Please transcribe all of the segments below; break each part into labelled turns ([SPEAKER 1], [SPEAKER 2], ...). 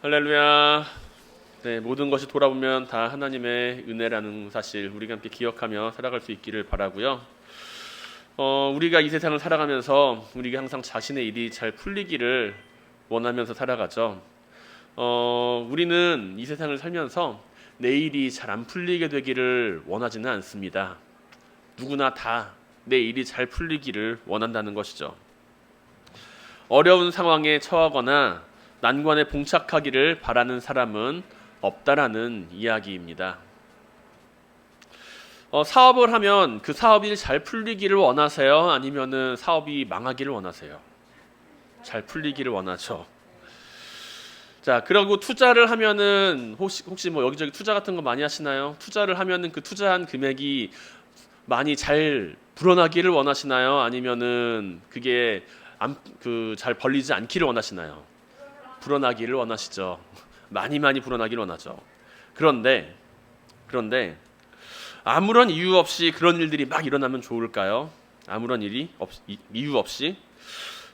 [SPEAKER 1] 할렐루야. 네, 모든 것이 돌아보면 다 하나님의 은혜라는 사실 우리가 함께 기억하며 살아갈 수 있기를 바라고요. 우리가 이 세상을 살아가면서 우리가 항상 자신의 일이 잘 풀리기를 원하면서 살아가죠. 우리는 이 세상을 살면서 내 일이 잘 안 풀리게 되기를 원하지는 않습니다. 누구나 다 내 일이 잘 풀리기를 원한다는 것이죠. 어려운 상황에 처하거나 난관에 봉착하기를 바라는 사람은 없다라는 이야기입니다. 사업을 하면 그 사업이 잘 풀리기를 원하세요? 아니면은 사업이 망하기를 원하세요? 잘 풀리기를 원하죠. 자, 그리고 투자를 하면은 혹시 뭐 여기저기 투자 같은 거 많이 하시나요? 투자를 하면은 그 투자한 금액이 많이 잘 불어나기를 원하시나요? 아니면은 그게 잘 벌리지 않기를 원하시나요? 불어나기를 원하시죠. 많이 불어나기를 원하죠. 그런데 아무런 이유 없이 그런 일들이 막 일어나면 좋을까요? 아무런 이유 없이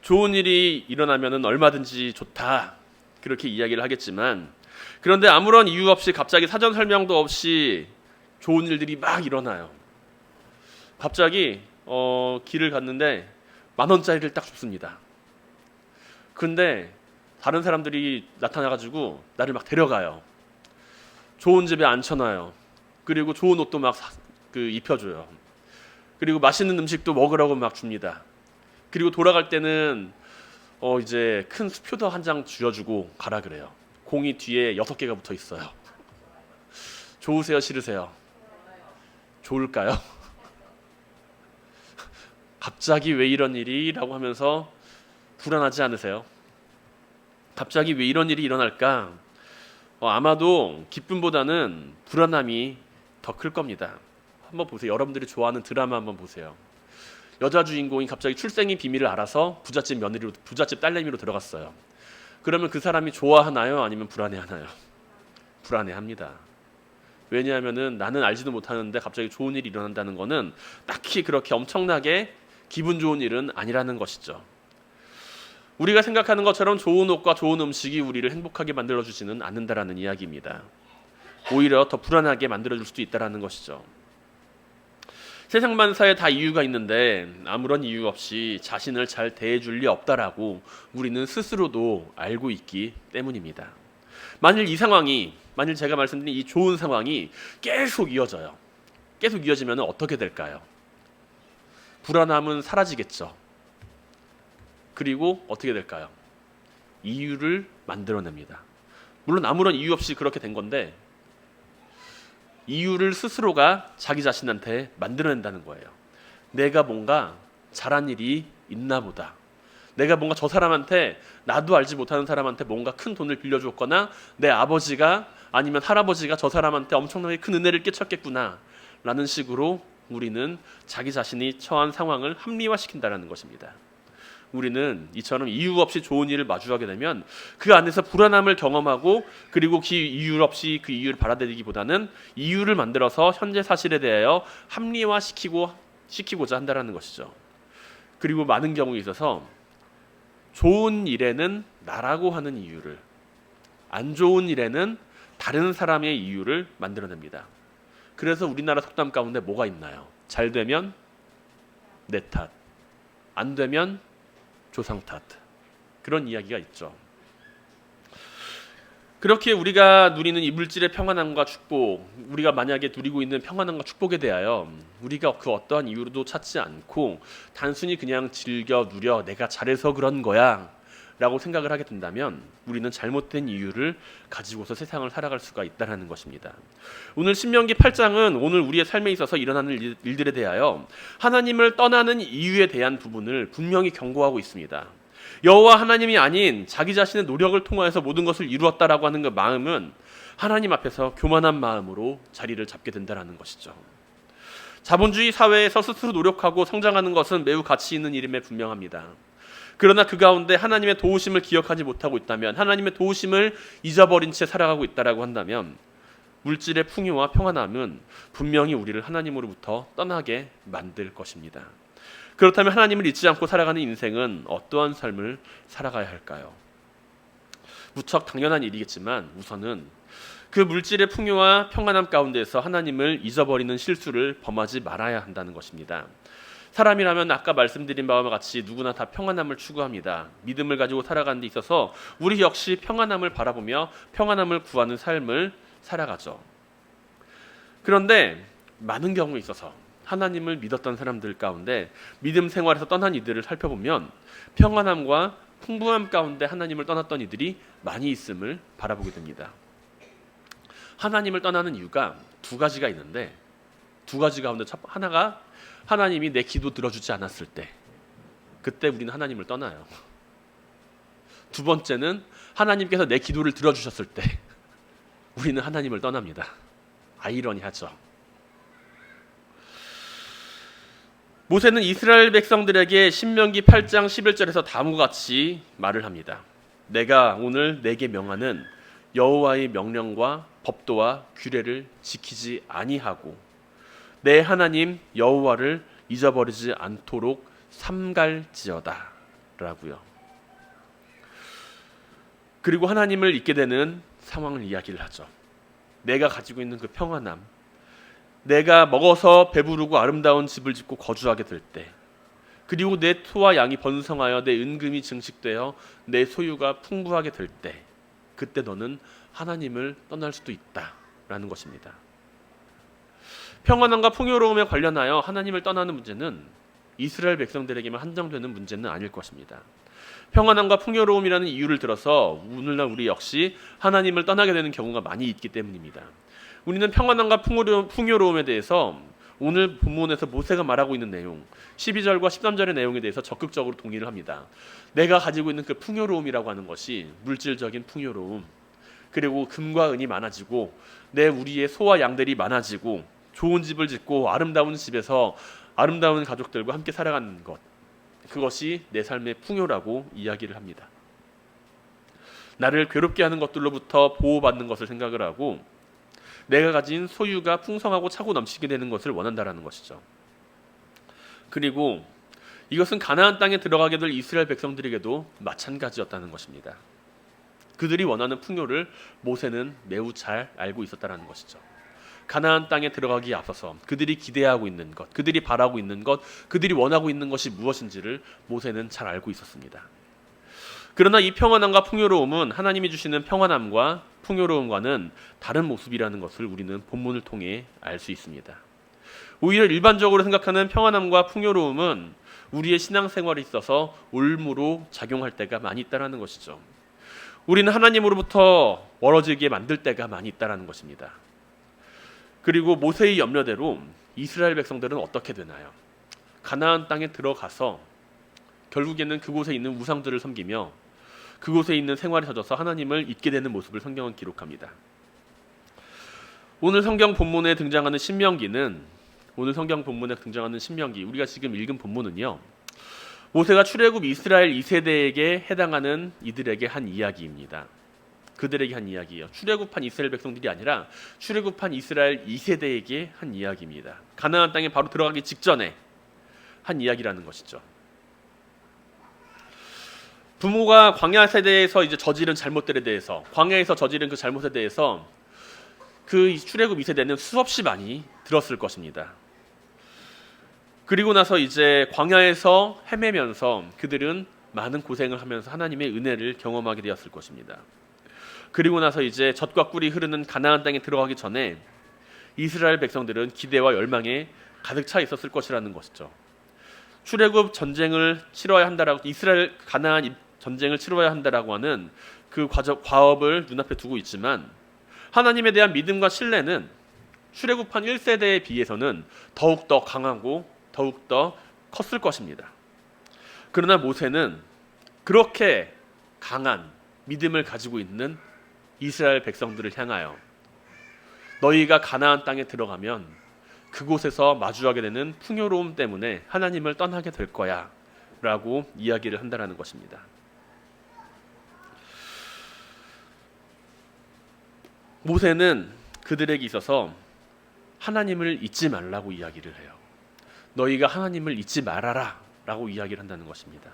[SPEAKER 1] 좋은 일이 일어나면은 얼마든지 좋다. 그렇게 이야기를 하겠지만, 그런데 아무런 이유 없이 갑자기 사전 설명도 없이 좋은 일들이 막 일어나요. 갑자기 길을 갔는데 10,000원짜리를 딱 줍습니다. 근데 다른 사람들이 나타나가지고 나를 막 데려가요. 좋은 집에 앉혀놔요. 그리고 좋은 옷도 막 입혀줘요. 그리고 맛있는 음식도 먹으라고 막 줍니다. 그리고 돌아갈 때는 이제 큰 수표도 한 장 쥐어주고 가라 그래요. 공이 뒤에 6개가 붙어 있어요. 좋으세요, 싫으세요? 좋을까요? 갑자기 왜 이런 일이? 라고 하면서 불안하지 않으세요? 갑자기 왜 이런 일이 일어날까? 아마도 기쁨보다는 불안함이 더 클 겁니다. 한번 보세요. 여러분들이 좋아하는 드라마 한번 보세요. 여자 주인공이 갑자기 출생의 비밀을 알아서 부잣집 딸내미로 들어갔어요. 그러면 그 사람이 좋아하나요? 아니면 불안해하나요? 불안해합니다. 왜냐하면은 나는 알지도 못하는데 갑자기 좋은 일이 일어난다는 거는 딱히 그렇게 엄청나게 기분 좋은 일은 아니라는 것이죠. 우리가 생각하는 것처럼 좋은 옷과 좋은 음식이 우리를 행복하게 만들어주지는 않는다라는 이야기입니다. 오히려 더 불안하게 만들어줄 수도 있다라는 것이죠. 세상 만사에 다 이유가 있는데 아무런 이유 없이 자신을 잘 대해줄 리 없다라고 우리는 스스로도 알고 있기 때문입니다. 만일 제가 말씀드린 이 좋은 상황이 계속 이어져요. 계속 이어지면 어떻게 될까요? 불안함은 사라지겠죠. 그리고 어떻게 될까요? 이유를 만들어냅니다. 물론 아무런 이유 없이 그렇게 된 건데 이유를 스스로가 자기 자신한테 만들어낸다는 거예요. 내가 뭔가 잘한 일이 있나 보다. 내가 뭔가 저 사람한테, 나도 알지 못하는 사람한테 뭔가 큰 돈을 빌려줬거나 내 아버지가 아니면 할아버지가 저 사람한테 엄청나게 큰 은혜를 끼쳤겠구나 라는 식으로 우리는 자기 자신이 처한 상황을 합리화시킨다는 것입니다. 우리는 이처럼 이유 없이 좋은 일을 마주하게 되면 그 안에서 불안함을 경험하고, 그리고 그 이유 없이 그 이유를 받아들이기보다는 이유를 만들어서 현재 사실에 대하여 합리화시키고자 한다는 것이죠. 그리고 많은 경우에 있어서 좋은 일에는 나라고 하는 이유를, 안 좋은 일에는 다른 사람의 이유를 만들어냅니다. 그래서 우리나라 속담 가운데 뭐가 있나요? 잘 되면 내 탓, 안 되면 조상 탓. 그런 이야기가 있죠. 그렇게 우리가 누리는 이 물질의 평안함과 축복, 우리가 만약에 누리고 있는 평안함과 축복에 대하여 우리가 그 어떠한 이유로도 찾지 않고 단순히 그냥 즐겨 누려 내가 잘해서 그런 거야 라고 생각을 하게 된다면 우리는 잘못된 이유를 가지고서 세상을 살아갈 수가 있다는 것입니다. 오늘 신명기 8장은 오늘 우리의 삶에 있어서 일어나는 일들에 대하여 하나님을 떠나는 이유에 대한 부분을 분명히 경고하고 있습니다. 여호와 하나님이 아닌 자기 자신의 노력을 통하여서 모든 것을 이루었다라고 하는 그 마음은 하나님 앞에서 교만한 마음으로 자리를 잡게 된다는 것이죠. 자본주의 사회에서 스스로 노력하고 성장하는 것은 매우 가치 있는 일임에 분명합니다. 그러나 그 가운데 하나님의 도우심을 기억하지 못하고 있다면, 하나님의 도우심을 잊어버린 채 살아가고 있다라고 한다면 물질의 풍요와 평안함은 분명히 우리를 하나님으로부터 떠나게 만들 것입니다. 그렇다면 하나님을 잊지 않고 살아가는 인생은 어떠한 삶을 살아가야 할까요? 무척 당연한 일이겠지만 우선은 그 물질의 풍요와 평안함 가운데서 하나님을 잊어버리는 실수를 범하지 말아야 한다는 것입니다. 사람이라면 아까 말씀드린 바와 같이 누구나 다 평안함을 추구합니다. 믿음을 가지고 살아가는 데 있어서 우리 역시 평안함을 바라보며 평안함을 구하는 삶을 살아가죠. 그런데 많은 경우에 있어서 하나님을 믿었던 사람들 가운데 믿음 생활에서 떠난 이들을 살펴보면 평안함과 풍부함 가운데 하나님을 떠났던 이들이 많이 있음을 바라보게 됩니다. 하나님을 떠나는 이유가 두 가지가 있는데 두 가지 가운데 하나가 하나님이 내 기도 들어주지 않았을 때, 그때 우리는 하나님을 떠나요. 두 번째는 하나님께서 내 기도를 들어주셨을 때 우리는 하나님을 떠납니다. 아이러니하죠. 모세는 이스라엘 백성들에게 신명기 8장 11절에서 다음과 같이 말을 합니다. 내가 오늘 내게 명하는 여호와의 명령과 법도와 규례를 지키지 아니하고 내 하나님 여호와를 잊어버리지 않도록 삼갈지어다 라고요. 그리고 하나님을 잊게 되는 상황을 이야기를 하죠. 내가 가지고 있는 그 평안함, 내가 먹어서 배부르고 아름다운 집을 짓고 거주하게 될 때, 그리고 내 소와 양이 번성하여 내 은금이 증식되어 내 소유가 풍부하게 될 때, 그때 너는 하나님을 떠날 수도 있다라는 것입니다. 평안함과 풍요로움에 관련하여 하나님을 떠나는 문제는 이스라엘 백성들에게만 한정되는 문제는 아닐 것입니다. 평안함과 풍요로움이라는 이유를 들어서 오늘날 우리 역시 하나님을 떠나게 되는 경우가 많이 있기 때문입니다. 우리는 평안함과 풍요로움에 대해서 오늘 본문에서 모세가 말하고 있는 내용 12절과 13절의 내용에 대해서 적극적으로 동의를 합니다. 내가 가지고 있는 그 풍요로움이라고 하는 것이 물질적인 풍요로움, 그리고 금과 은이 많아지고 우리의 소와 양들이 많아지고 좋은 집을 짓고 아름다운 집에서 아름다운 가족들과 함께 살아가는 것, 그것이 내 삶의 풍요라고 이야기를 합니다. 나를 괴롭게 하는 것들로부터 보호받는 것을 생각을 하고 내가 가진 소유가 풍성하고 차고 넘치게 되는 것을 원한다라는 것이죠. 그리고 이것은 가나안 땅에 들어가게 될 이스라엘 백성들에게도 마찬가지였다는 것입니다. 그들이 원하는 풍요를 모세는 매우 잘 알고 있었다는 것이죠. 가나안 땅에 들어가기에 앞서서 그들이 기대하고 있는 것, 그들이 바라고 있는 것, 그들이 원하고 있는 것이 무엇인지를 모세는 잘 알고 있었습니다. 그러나 이 평안함과 풍요로움은 하나님이 주시는 평안함과 풍요로움과는 다른 모습이라는 것을 우리는 본문을 통해 알 수 있습니다. 오히려 일반적으로 생각하는 평안함과 풍요로움은 우리의 신앙생활에 있어서 올무로 작용할 때가 많이 있다는 것이죠. 우리는 하나님으로부터 멀어지게 만들 때가 많이 있다는 것입니다. 그리고 모세의 염려대로 이스라엘 백성들은 어떻게 되나요? 가나안 땅에 들어가서 결국에는 그곳에 있는 우상들을 섬기며 그곳에 있는 생활에 젖어서 하나님을 잊게 되는 모습을 성경은 기록합니다. 오늘 성경 본문에 등장하는 신명기는 우리가 지금 읽은 본문은요, 모세가 출애굽 이스라엘 2세대에게 해당하는 이들에게 한 이야기입니다. 그들에게 한 이야기예요. 출애굽한 이스라엘 백성들이 아니라 출애굽한 이스라엘 2세대에게 한 이야기입니다. 가나안 땅에 바로 들어가기 직전에 한 이야기라는 것이죠. 부모가 광야 세대에서 이제 저지른 잘못들에 대해서, 광야에서 저지른 그 잘못에 대해서 그 출애굽 2세대는 수없이 많이 들었을 것입니다. 그리고 나서 이제 광야에서 헤매면서 그들은 많은 고생을 하면서 하나님의 은혜를 경험하게 되었을 것입니다. 그리고 나서 이제 젖과 꿀이 흐르는 가나안 땅에 들어가기 전에 이스라엘 백성들은 기대와 열망에 가득 차 있었을 것이라는 것이죠. 출애굽 전쟁을 치러야 한다라고, 이스라엘 가나안 전쟁을 치러야 한다라고 하는 그 과업을 눈앞에 두고 있지만 하나님에 대한 믿음과 신뢰는 출애굽한 1세대에 비해서는 더욱더 강하고 더욱더 컸을 것입니다. 그러나 모세는 그렇게 강한 믿음을 가지고 있는 이스라엘 백성들을 향하여 너희가 가나안 땅에 들어가면 그곳에서 마주하게 되는 풍요로움 때문에 하나님을 떠나게 될 거야 라고 이야기를 한다는 것입니다. 모세는 그들에게 있어서 하나님을 잊지 말라고 이야기를 해요. 너희가 하나님을 잊지 말아라 라고 이야기를 한다는 것입니다.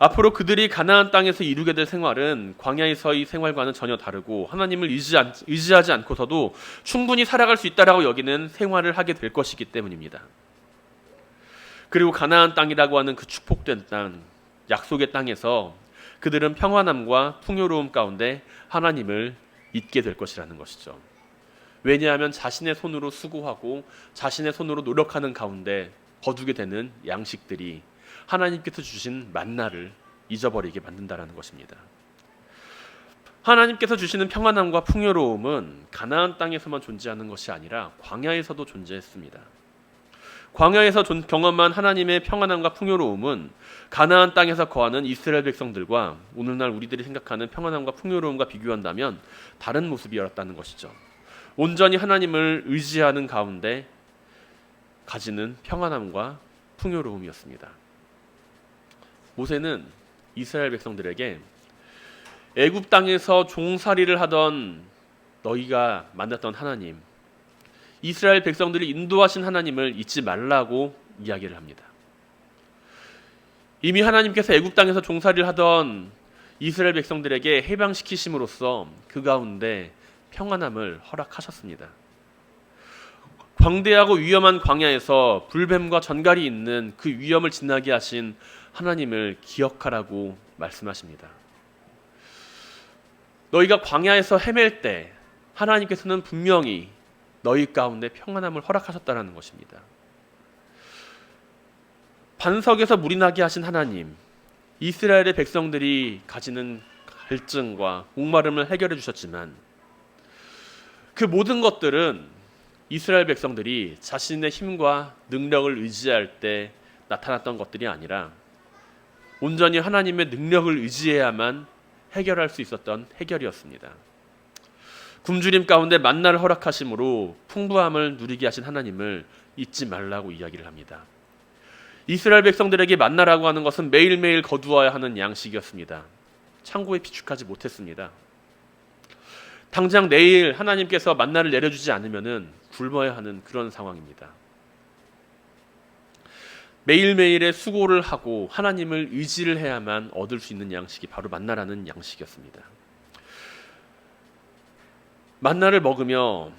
[SPEAKER 1] 앞으로 그들이 가나안 땅에서 이루게 될 생활은 광야에서의 생활과는 전혀 다르고 하나님을 의지하지 않고서도 충분히 살아갈 수 있다라고 여기는 생활을 하게 될 것이기 때문입니다. 그리고 가나안 땅이라고 하는 그 축복된 땅, 약속의 땅에서 그들은 평안함과 풍요로움 가운데 하나님을 잊게 될 것이라는 것이죠. 왜냐하면 자신의 손으로 수고하고 자신의 손으로 노력하는 가운데 거두게 되는 양식들이 하나님께서 주신 만나를 잊어버리게 만든다라는 것입니다. 하나님께서 주시는 평안함과 풍요로움은 가나안 땅에서만 존재하는 것이 아니라 광야에서도 존재했습니다. 광야에서 경험한 하나님의 평안함과 풍요로움은 가나안 땅에서 거하는 이스라엘 백성들과 오늘날 우리들이 생각하는 평안함과 풍요로움과 비교한다면 다른 모습이었다는 것이죠. 온전히 하나님을 의지하는 가운데 가지는 평안함과 풍요로움이었습니다. 모세는 이스라엘 백성들에게 애굽 땅에서 종살이를 하던 너희가 만났던 하나님, 이스라엘 백성들이 인도하신 하나님을 잊지 말라고 이야기를 합니다. 이미 하나님께서 애굽 땅에서 종살이를 하던 이스라엘 백성들에게 해방시키심으로써 그 가운데 평안함을 허락하셨습니다. 광대하고 위험한 광야에서 불뱀과 전갈이 있는 그 위험을 지나게 하신 하나님을 기억하라고 말씀하십니다. 너희가 광야에서 헤맬 때 하나님께서는 분명히 너희 가운데 평안함을 허락하셨다는 것입니다. 반석에서 물이 나게 하신 하나님, 이스라엘의 백성들이 가지는 갈증과 목마름을 해결해 주셨지만 그 모든 것들은 이스라엘 백성들이 자신의 힘과 능력을 의지할 때 나타났던 것들이 아니라 온전히 하나님의 능력을 의지해야만 해결할 수 있었던 해결이었습니다. 굶주림 가운데 만나를 허락하심으로 풍부함을 누리게 하신 하나님을 잊지 말라고 이야기를 합니다. 이스라엘 백성들에게 만나라고 하는 것은 매일매일 거두어야 하는 양식이었습니다. 창고에 비축하지 못했습니다. 당장 내일 하나님께서 만나를 내려주지 않으면 굶어야 하는 그런 상황입니다. 매일매일의 수고를 하고 하나님을 의지를 해야만 얻을 수 있는 양식이 바로 만나라는 양식이었습니다. 만나를 먹으며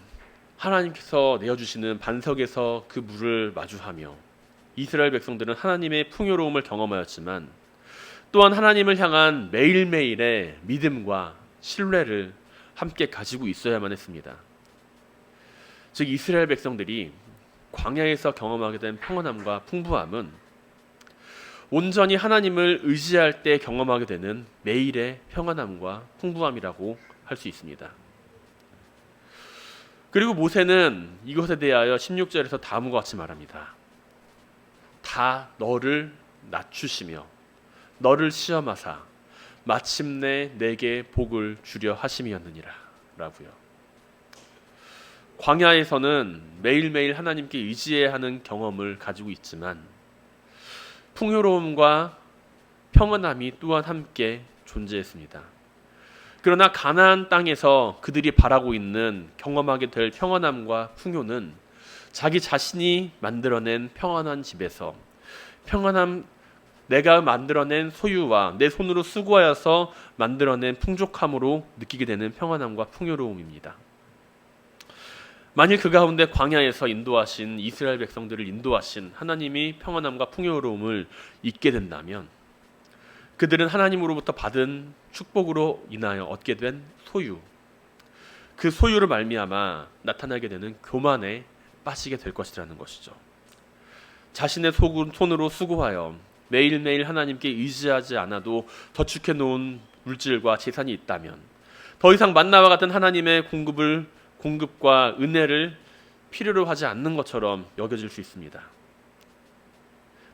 [SPEAKER 1] 하나님께서 내어주시는 반석에서 그 물을 마주하며 이스라엘 백성들은 하나님의 풍요로움을 경험하였지만 또한 하나님을 향한 매일매일의 믿음과 신뢰를 함께 가지고 있어야만 했습니다. 즉 이스라엘 백성들이 광야에서 경험하게 된 평안함과 풍부함은 온전히 하나님을 의지할 때 경험하게 되는 매일의 평안함과 풍부함이라고 할 수 있습니다. 그리고 모세는 이것에 대하여 16절에서 다음과 같이 말합니다. 다 너를 낮추시며 너를 시험하사 마침내 내게 복을 주려 하심이었느니라 라고요. 광야에서는 매일매일 하나님께 의지해야 하는 경험을 가지고 있지만 풍요로움과 평안함이 또한 함께 존재했습니다. 그러나 가나안 땅에서 그들이 바라고 있는 경험하게 될 평안함과 풍요는 자기 자신이 만들어낸 평안한 집에서 평안함, 내가 만들어낸 소유와 내 손으로 수고하여서 만들어낸 풍족함으로 느끼게 되는 평안함과 풍요로움입니다. 만일 그 가운데 광야에서 인도하신 이스라엘 백성들을 인도하신 하나님이 평안함과 풍요로움을 잊게 된다면 그들은 하나님으로부터 받은 축복으로 인하여 얻게 된 소유, 그 소유를 말미암아 나타나게 되는 교만에 빠지게 될 것이라는 것이죠. 자신의 손으로 수고하여 매일매일 하나님께 의지하지 않아도 저축해 놓은 물질과 재산이 있다면 더 이상 만나와 같은 하나님의 공급과 은혜를 필요로 하지 않는 것처럼 여겨질 수 있습니다.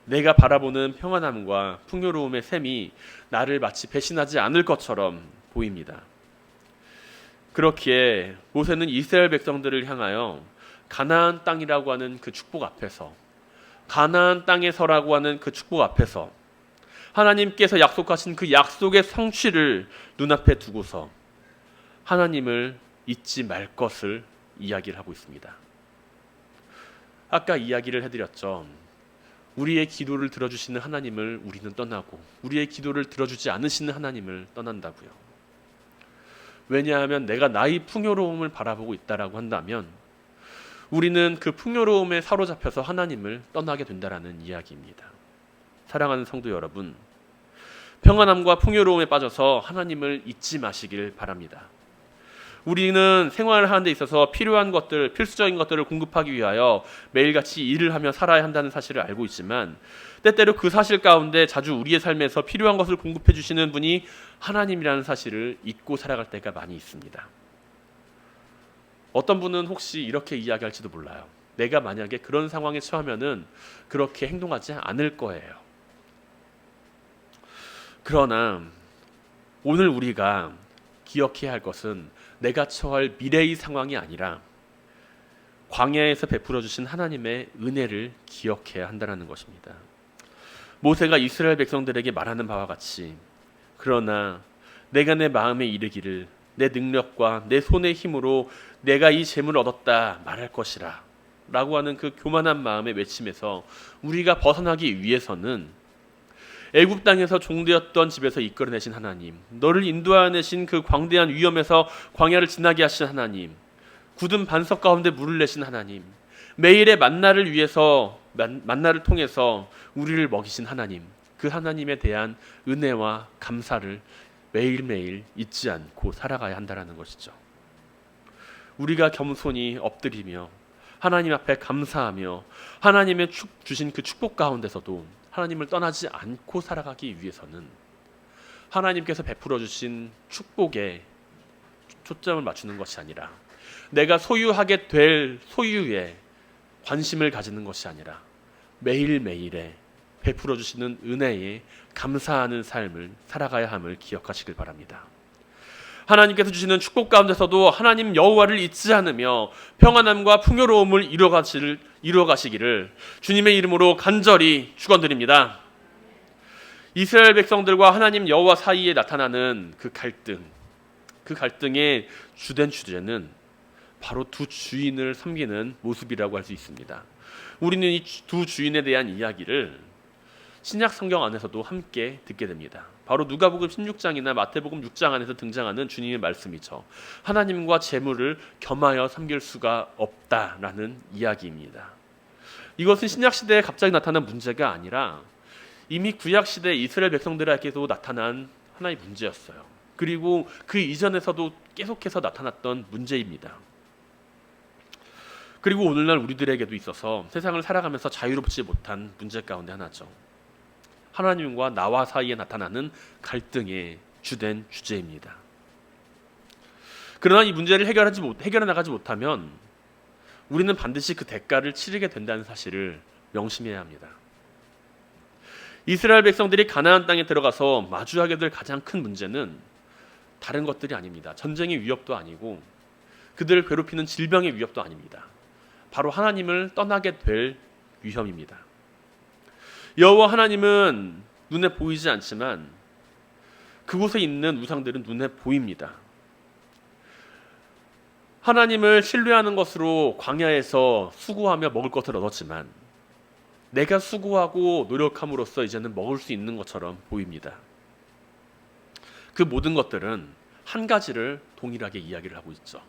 [SPEAKER 1] 내가 바라보는 평안함과 풍요로움의 셈이 나를 마치 배신하지 않을 것처럼 보입니다. 그렇기에 모세는 이스라엘 백성들을 향하여 가나안 땅이라고 하는 그 축복 앞에서, 가나안 땅에서라고 하는 그 축복 앞에서 하나님께서 약속하신 그 약속의 성취를 눈앞에 두고서 하나님을 잊지 말 것을 이야기를 하고 있습니다. 아까 이야기를 해드렸죠. 우리의 기도를 들어주시는 하나님을 우리는 떠나고 우리의 기도를 들어주지 않으시는 하나님을 떠난다고요. 왜냐하면 내가 나의 풍요로움을 바라보고 있다라고 한다면 우리는 그 풍요로움에 사로잡혀서 하나님을 떠나게 된다라는 이야기입니다. 사랑하는 성도 여러분, 평안함과 풍요로움에 빠져서 하나님을 잊지 마시길 바랍니다. 우리는 생활을 하는 데 있어서 필요한 것들, 필수적인 것들을 공급하기 위하여 매일같이 일을 하며 살아야 한다는 사실을 알고 있지만 때때로 그 사실 가운데 자주 우리의 삶에서 필요한 것을 공급해 주시는 분이 하나님이라는 사실을 잊고 살아갈 때가 많이 있습니다. 어떤 분은 혹시 이렇게 이야기할지도 몰라요. 내가 만약에 그런 상황에 처하면은 그렇게 행동하지 않을 거예요. 그러나 오늘 우리가 기억해야 할 것은 내가 처할 미래의 상황이 아니라 광야에서 베풀어 주신 하나님의 은혜를 기억해야 한다는 것입니다. 모세가 이스라엘 백성들에게 말하는 바와 같이 그러나 내가 내 마음에 이르기를 내 능력과 내 손의 힘으로 내가 이 재물을 얻었다 말할 것이라 라고 하는 그 교만한 마음의 외침에서 우리가 벗어나기 위해서는 애굽 땅에서 종되었던 집에서 이끌어내신 하나님, 너를 인도하내신 그 광대한 위험에서 광야를 지나게 하신 하나님, 굳은 반석 가운데 물을 내신 하나님, 매일의 만나를 위해서 만나를 통해서 우리를 먹이신 하나님, 그 하나님에 대한 은혜와 감사를 매일매일 잊지 않고 살아가야 한다는 것이죠. 우리가 겸손히 엎드리며 하나님 앞에 감사하며 하나님의 주신 그 축복 가운데서도 하나님을 떠나지 않고 살아가기 위해서는 하나님께서 베풀어 주신 축복에 초점을 맞추는 것이 아니라 내가 소유하게 될 소유에 관심을 가지는 것이 아니라 매일매일에 베풀어 주시는 은혜에 감사하는 삶을 살아가야 함을 기억하시길 바랍니다. 하나님께서 주시는 축복 가운데서도 하나님 여호와를 잊지 않으며 평안함과 풍요로움을 이루어가시기를 주님의 이름으로 간절히 축원드립니다. 이스라엘 백성들과 하나님 여호와 사이에 나타나는 그 갈등의 주된 주제는 바로 두 주인을 섬기는 모습이라고 할 수 있습니다. 우리는 이 두 주인에 대한 이야기를 신약 성경 안에서도 함께 듣게 됩니다. 바로 누가복음 16장이나 마태복음 6장 안에서 등장하는 주님의 말씀이죠. 하나님과 재물을 겸하여 섬길 수가 없다라는 이야기입니다. 이것은 신약 시대에 갑자기 나타난 문제가 아니라 이미 구약 시대 이스라엘 백성들에게도 나타난 하나의 문제였어요. 그리고 그 이전에서도 계속해서 나타났던 문제입니다. 그리고 오늘날 우리들에게도 있어서 세상을 살아가면서 자유롭지 못한 문제 가운데 하나죠. 하나님과 나와 사이에 나타나는 갈등의 주된 주제입니다. 그러나 이 문제를 해결해 나가지 못하면 우리는 반드시 그 대가를 치르게 된다는 사실을 명심해야 합니다. 이스라엘 백성들이 가나안 땅에 들어가서 마주하게 될 가장 큰 문제는 다른 것들이 아닙니다. 전쟁의 위협도 아니고 그들을 괴롭히는 질병의 위협도 아닙니다. 바로 하나님을 떠나게 될 위험입니다. 여호와 하나님은 눈에 보이지 않지만 그곳에 있는 우상들은 눈에 보입니다. 하나님을 신뢰하는 것으로 광야에서 수고하며 먹을 것을 얻었지만 내가 수고하고 노력함으로써 이제는 먹을 수 있는 것처럼 보입니다. 그 모든 것들은 한 가지를 동일하게 이야기를 하고 있죠.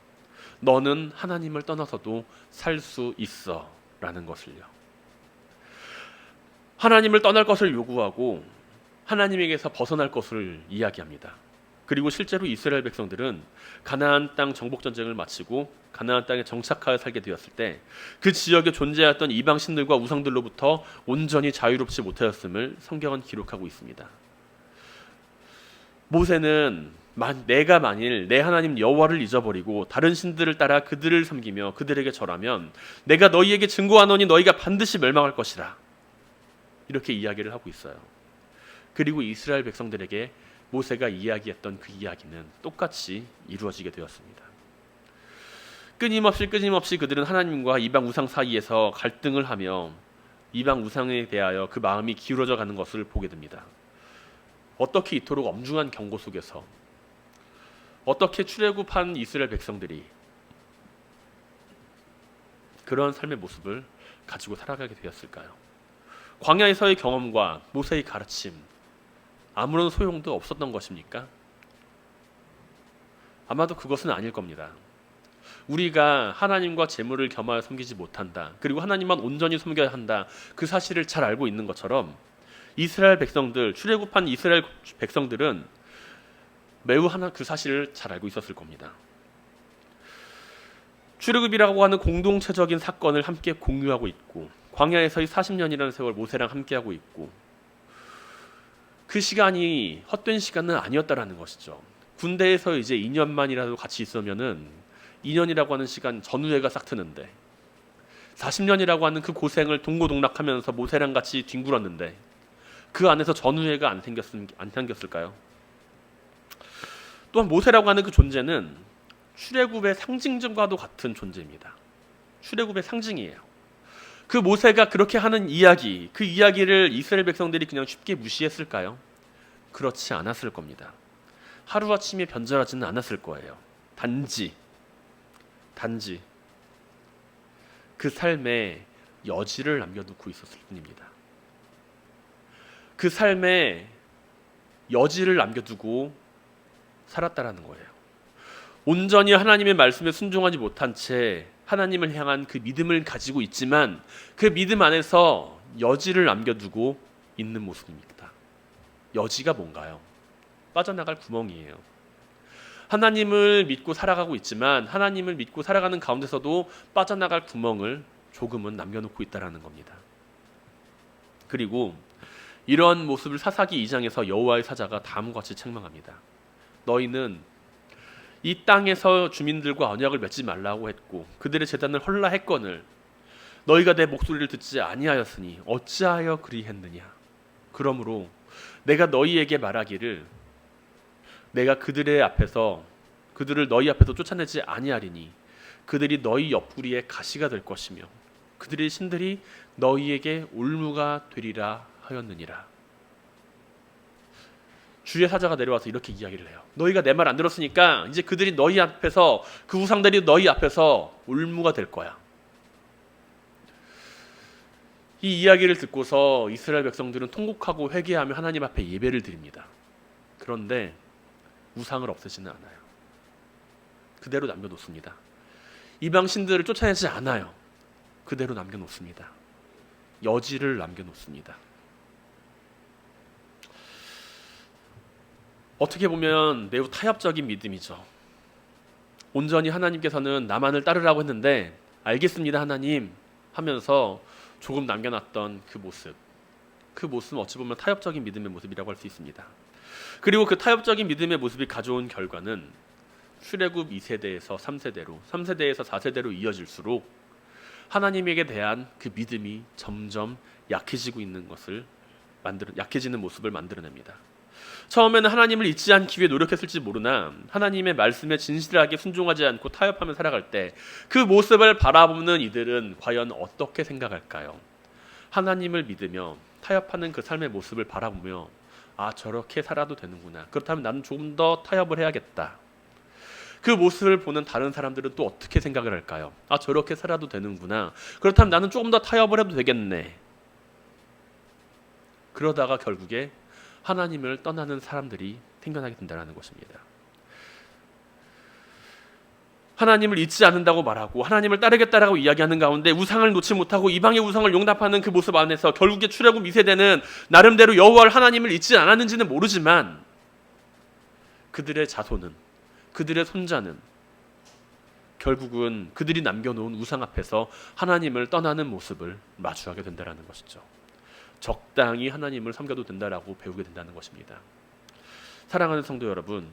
[SPEAKER 1] 너는 하나님을 떠나서도 살 수 있어 라는 것을요. 하나님을 떠날 것을 요구하고 하나님에게서 벗어날 것을 이야기합니다. 그리고 실제로 이스라엘 백성들은 가나안 땅 정복 전쟁을 마치고 가나안 땅에 정착하여 살게 되었을 때 그 지역에 존재했던 이방 신들과 우상들로부터 온전히 자유롭지 못하였음을 성경은 기록하고 있습니다. 모세는 내가 만일 내 하나님 여호와를 잊어버리고 다른 신들을 따라 그들을 섬기며 그들에게 절하면 내가 너희에게 증거하노니 너희가 반드시 멸망할 것이라 이렇게 이야기를 하고 있어요. 그리고 이스라엘 백성들에게 모세가 이야기했던 그 이야기는 똑같이 이루어지게 되었습니다. 끊임없이 그들은 하나님과 이방 우상 사이에서 갈등을 하며 이방 우상에 대하여 그 마음이 기울어져 가는 것을 보게 됩니다. 어떻게 이토록 엄중한 경고 속에서 어떻게 출애굽한 이스라엘 백성들이 그런 삶의 모습을 가지고 살아가게 되었을까요? 광야에서의 경험과 모세의 가르침 아무런 소용도 없었던 것입니까? 아마도 그것은 아닐 겁니다. 우리가 하나님과 재물을 겸하여 섬기지 못한다. 그리고 하나님만 온전히 섬겨야 한다. 그 사실을 잘 알고 있는 것처럼 이스라엘 백성들, 출애굽한 이스라엘 백성들은 매우 그 사실을 잘 알고 있었을 겁니다. 출애굽이라고 하는 공동체적인 사건을 함께 공유하고 있고 광야에서의 40년이라는 세월 모세랑 함께하고 있고 그 시간이 헛된 시간은 아니었다라는 것이죠. 군대에서 이제 2년만이라도 같이 있으면은 2년이라고 하는 시간 전우회가 싹 트는데 40년이라고 하는 그 고생을 동고동락하면서 모세랑 같이 뒹굴었는데 그 안에서 전우회가 안 생겼을까요? 또한 모세라고 하는 그 존재는 출애굽의 상징점과도 같은 존재입니다. 출애굽의 상징이에요. 그 모세가 그렇게 하는 이야기, 그 이야기를 이스라엘 백성들이 그냥 쉽게 무시했을까요? 그렇지 않았을 겁니다. 하루아침에 변절하지는 않았을 거예요. 단지 그 삶에 여지를 남겨두고 있었을 뿐입니다. 그 삶에 여지를 남겨두고 살았다라는 거예요. 온전히 하나님의 말씀에 순종하지 못한 채 하나님을 향한 그 믿음을 가지고 있지만 그 믿음 안에서 여지를 남겨두고 있는 모습입니다. 여지가 뭔가요? 빠져나갈 구멍이에요. 하나님을 믿고 살아가고 있지만 하나님을 믿고 살아가는 가운데서도 빠져나갈 구멍을 조금은 남겨놓고 있다는 겁니다. 그리고 이러한 모습을 사사기 2장에서 여호와의 사자가 다음과 같이 책망합니다. 너희는 이 땅에서 주민들과 언약을 맺지 말라고 했고 그들의 제단을 헐라 했거늘 너희가 내 목소리를 듣지 아니하였으니 어찌하여 그리했느냐. 그러므로 내가 너희에게 말하기를 내가 그들을 너희 앞에서 쫓아내지 아니하리니 그들이 너희 옆구리에 가시가 될 것이며 그들의 신들이 너희에게 올무가 되리라 하였느니라. 주의 사자가 내려와서 이렇게 이야기를 해요. 너희가 내 말 안 들었으니까 이제 그들이 너희 앞에서 그 우상들이 너희 앞에서 올무가 될 거야. 이 이야기를 듣고서 이스라엘 백성들은 통곡하고 회개하며 하나님 앞에 예배를 드립니다. 그런데 우상을 없애지는 않아요. 그대로 남겨놓습니다. 이방 신들을 쫓아내지 않아요. 그대로 남겨놓습니다. 여지를 남겨놓습니다. 어떻게 보면 매우 타협적인 믿음이죠. 온전히 하나님께서는 나만을 따르라고 했는데 알겠습니다 하나님 하면서 조금 남겨놨던 그 모습은 어찌 보면 타협적인 믿음의 모습이라고 할 수 있습니다. 그리고 그 타협적인 믿음의 모습이 가져온 결과는 출애굽 2세대에서 3세대로 3세대에서 4세대로 이어질수록 하나님에게 대한 그 믿음이 점점 약해지는 모습을 만들어냅니다. 처음에는 하나님을 잊지 않기 위해 노력했을지 모르나 하나님의 말씀에 진실하게 순종하지 않고 타협하며 살아갈 때 그 모습을 바라보는 이들은 과연 어떻게 생각할까요? 하나님을 믿으며 타협하는 그 삶의 모습을 바라보며 아 저렇게 살아도 되는구나. 그렇다면 나는 조금 더 타협을 해야겠다. 그 모습을 보는 다른 사람들은 또 어떻게 생각을 할까요? 아 저렇게 살아도 되는구나. 그렇다면 나는 조금 더 타협을 해도 되겠네. 그러다가 결국에 하나님을 떠나는 사람들이 생겨나게 된다는 것입니다. 하나님을 잊지 않는다고 말하고 하나님을 따르겠다라고 이야기하는 가운데 우상을 놓지 못하고 이방의 우상을 용납하는 그 모습 안에서 결국에 출애굽 2세대는 나름대로 여호와를 하나님을 잊지 않았는지는 모르지만 그들의 자손은 그들의 손자는 결국은 그들이 남겨놓은 우상 앞에서 하나님을 떠나는 모습을 마주하게 된다는 것이죠. 적당히 하나님을 섬겨도 된다라고 배우게 된다는 것입니다. 사랑하는 성도 여러분,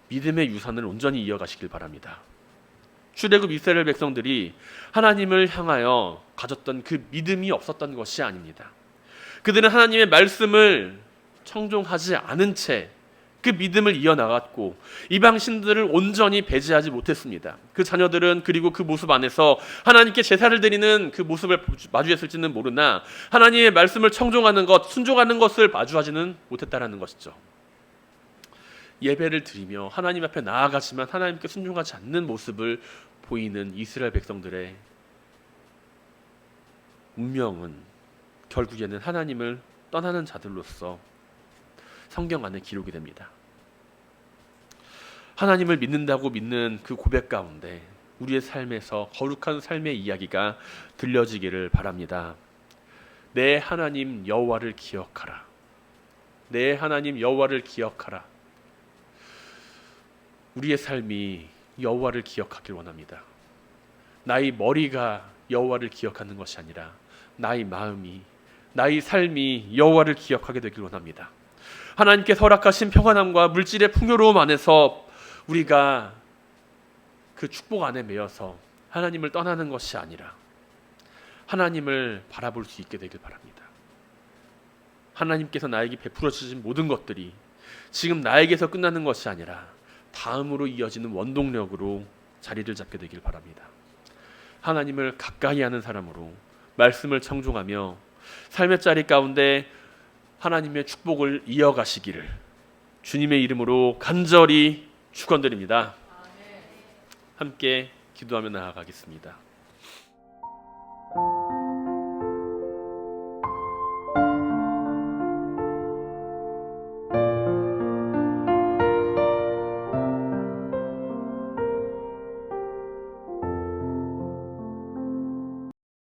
[SPEAKER 1] 믿음의 유산을 온전히 이어가시길 바랍니다. 출애굽 이스라엘 백성들이 하나님을 향하여 가졌던 그 믿음이 없었던 것이 아닙니다. 그들은 하나님의 말씀을 청종하지 않은 채 그 믿음을 이어나갔고 이방 신들을 온전히 배제하지 못했습니다. 그 자녀들은 그리고 그 모습 안에서 하나님께 제사를 드리는 그 모습을 마주했을지는 모르나 하나님의 말씀을 청종하는 것, 순종하는 것을 마주하지는 못했다라는 것이죠. 예배를 드리며 하나님 앞에 나아가지만 하나님께 순종하지 않는 모습을 보이는 이스라엘 백성들의 운명은 결국에는 하나님을 떠나는 자들로서 성경 안에 기록이 됩니다. 하나님을 믿는다고 믿는 그 고백 가운데 우리의 삶에서 거룩한 삶의 이야기가 들려지기를 바랍니다. 내 하나님 여호와를 기억하라. 내 하나님 여호와를 기억하라. 우리의 삶이 여호와를 기억하길 원합니다. 나의 머리가 여호와를 기억하는 것이 아니라 나의 마음이, 나의 삶이 여호와를 기억하게 되길 원합니다. 하나님께서 허락하신 평안함과 물질의 풍요로움 안에서 우리가 그 축복 안에 매여서 하나님을 떠나는 것이 아니라 하나님을 바라볼 수 있게 되길 바랍니다. 하나님께서 나에게 베풀어 주신 모든 것들이 지금 나에게서 끝나는 것이 아니라 다음으로 이어지는 원동력으로 자리를 잡게 되길 바랍니다. 하나님을 가까이 하는 사람으로 말씀을 청종하며 삶의 자리 가운데 하나님의 축복을 이어가시기를 주님의 이름으로 간절히 축원드립니다. 함께 기도하며 나아가겠습니다.